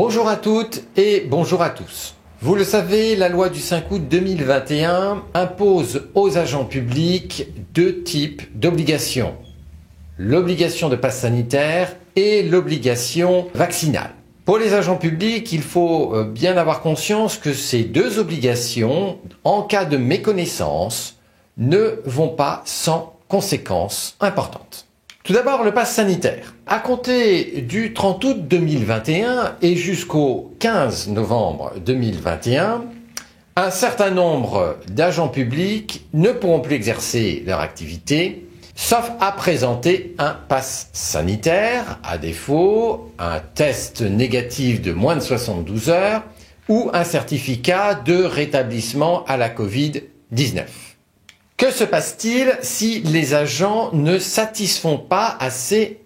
Bonjour à toutes et bonjour à tous. Vous le savez, la loi du 5 août 2021 impose aux agents publics deux types d'obligations. L'obligation de passe sanitaire et l'obligation vaccinale. Pour les agents publics, il faut bien avoir conscience que ces deux obligations, en cas de méconnaissance, ne vont pas sans conséquences importantes. Tout d'abord, le pass sanitaire. À compter du 30 août 2021 et jusqu'au 15 novembre 2021, un certain nombre d'agents publics ne pourront plus exercer leur activité, sauf à présenter un pass sanitaire, à défaut, un test négatif de moins de 72 heures ou un certificat de rétablissement à la Covid-19. Que se passe-t-il si les agents ne satisfont pas à ces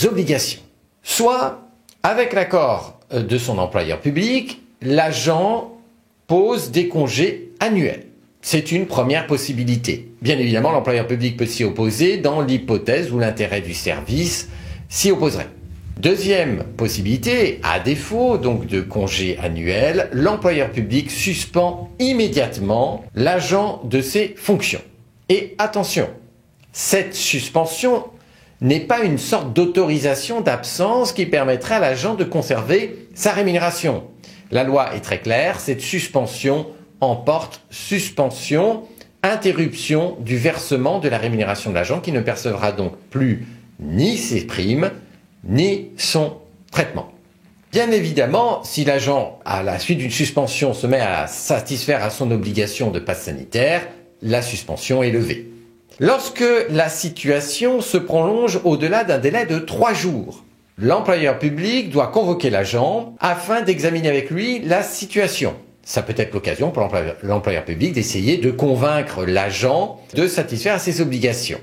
obligations? Soit, avec l'accord de son employeur public, l'agent pose des congés annuels. C'est une première possibilité. Bien évidemment, l'employeur public peut s'y opposer dans l'hypothèse où l'intérêt du service s'y opposerait. Deuxième possibilité, à défaut donc de congés annuels, l'employeur public suspend immédiatement l'agent de ses fonctions. Et attention, cette suspension n'est pas une sorte d'autorisation d'absence qui permettrait à l'agent de conserver sa rémunération. La loi est très claire, cette suspension emporte suspension, interruption du versement de la rémunération de l'agent qui ne percevra donc plus ni ses primes, ni son traitement. Bien évidemment, si l'agent, à la suite d'une suspension, se met à satisfaire à son obligation de passe sanitaire, la suspension est levée. Lorsque la situation se prolonge au-delà d'un délai de 3 jours, l'employeur public doit convoquer l'agent afin d'examiner avec lui la situation. Ça peut être l'occasion pour l'employeur public d'essayer de convaincre l'agent de satisfaire à ses obligations.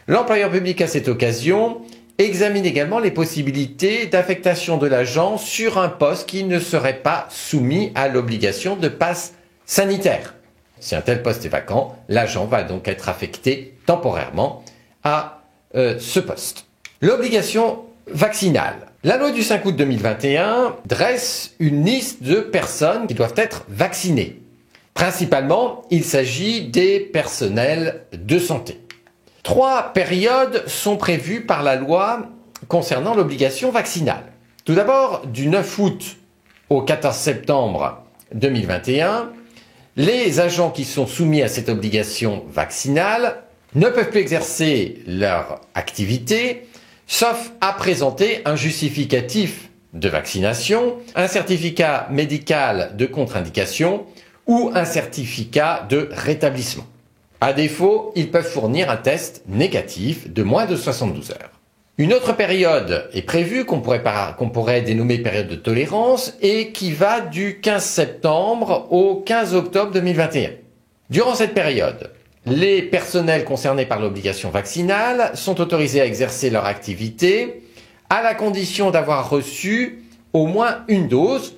L'employeur public, à cette occasion, examine également les possibilités d'affectation de l'agent sur un poste qui ne serait pas soumis à l'obligation de passe sanitaire. Si un tel poste est vacant, l'agent va donc être affecté temporairement à ce poste. L'obligation vaccinale. La loi du 5 août 2021 dresse une liste de personnes qui doivent être vaccinées. Principalement, il s'agit des personnels de santé. 3 périodes sont prévues par la loi concernant l'obligation vaccinale. Tout d'abord, du 9 août au 14 septembre 2021, les agents qui sont soumis à cette obligation vaccinale ne peuvent plus exercer leur activité, sauf à présenter un justificatif de vaccination, un certificat médical de contre-indication ou un certificat de rétablissement. À défaut, ils peuvent fournir un test négatif de moins de 72 heures. Une autre période est prévue qu'on pourrait dénommer période de tolérance et qui va du 15 septembre au 15 octobre 2021. Durant cette période, les personnels concernés par l'obligation vaccinale sont autorisés à exercer leur activité à la condition d'avoir reçu au moins une dose,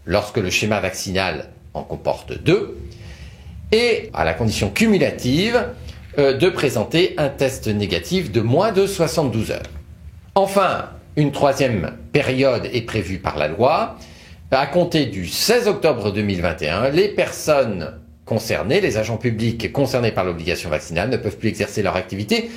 lorsque le schéma vaccinal en comporte 2, et à la condition cumulative de présenter un test négatif de moins de 72 heures. Enfin, une troisième période est prévue par la loi. À compter du 16 octobre 2021, les personnes concernées, les agents publics concernés par l'obligation vaccinale ne peuvent plus exercer leur activité,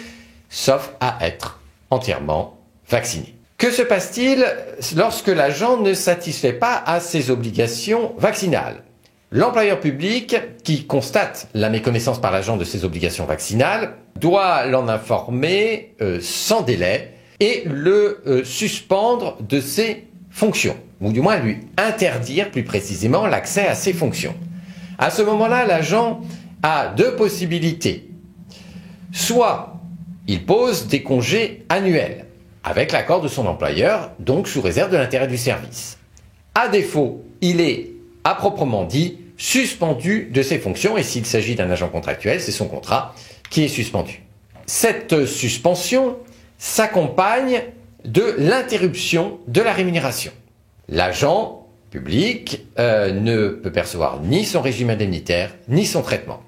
sauf à être entièrement vaccinés. Que se passe-t-il lorsque l'agent ne satisfait pas à ses obligations vaccinales? L'employeur public, qui constate la méconnaissance par l'agent de ses obligations vaccinales, doit l'en informer sans délai et le suspendre de ses fonctions, ou du moins lui interdire plus précisément l'accès à ses fonctions. À ce moment-là, l'agent a 2 possibilités. Soit il pose des congés annuels, avec l'accord de son employeur, donc sous réserve de l'intérêt du service. À défaut, il est à proprement dit, suspendu de ses fonctions, et s'il s'agit d'un agent contractuel, c'est son contrat qui est suspendu. Cette suspension s'accompagne de l'interruption de la rémunération. L'agent public ne peut percevoir ni son régime indemnitaire, ni son traitement.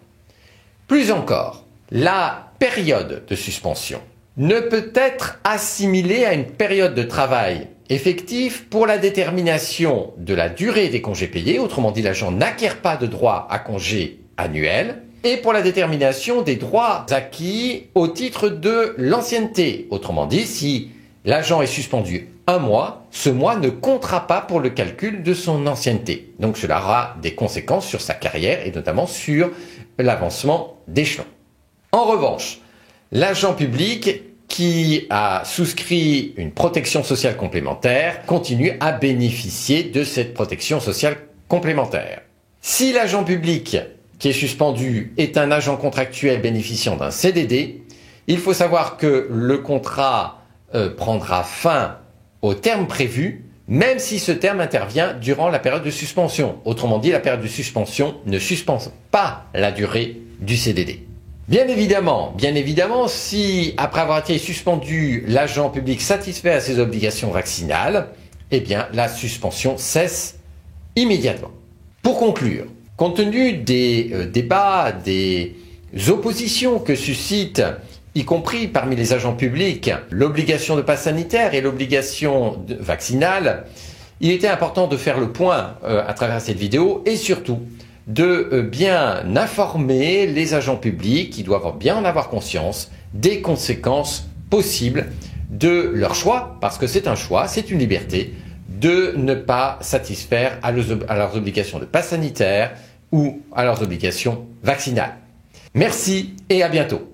Plus encore, la période de suspension ne peut être assimilée à une période de travail effectif pour la détermination de la durée des congés payés, autrement dit l'agent n'acquiert pas de droit à congé annuel, et pour la détermination des droits acquis au titre de l'ancienneté, autrement dit si l'agent est suspendu un mois, ce mois ne comptera pas pour le calcul de son ancienneté. Donc cela aura des conséquences sur sa carrière et notamment sur l'avancement d'échelon. En revanche, l'agent public qui a souscrit une protection sociale complémentaire continue à bénéficier de cette protection sociale complémentaire. Si l'agent public qui est suspendu est un agent contractuel bénéficiant d'un CDD, il faut savoir que le contrat prendra fin au terme prévu, même si ce terme intervient durant la période de suspension. Autrement dit, la période de suspension ne suspend pas la durée du CDD. Bien évidemment, si après avoir été suspendu, l'agent public satisfait à ses obligations vaccinales, eh bien, la suspension cesse immédiatement. Pour conclure, compte tenu des débats, des oppositions que suscite, y compris parmi les agents publics, l'obligation de passe sanitaire et l'obligation vaccinale, il était important de faire le point à travers cette vidéo et surtout de bien informer les agents publics qui doivent bien en avoir conscience des conséquences possibles de leur choix, parce que c'est un choix, c'est une liberté, de ne pas satisfaire à leurs obligations de passe sanitaire ou à leurs obligations vaccinales. Merci et à bientôt.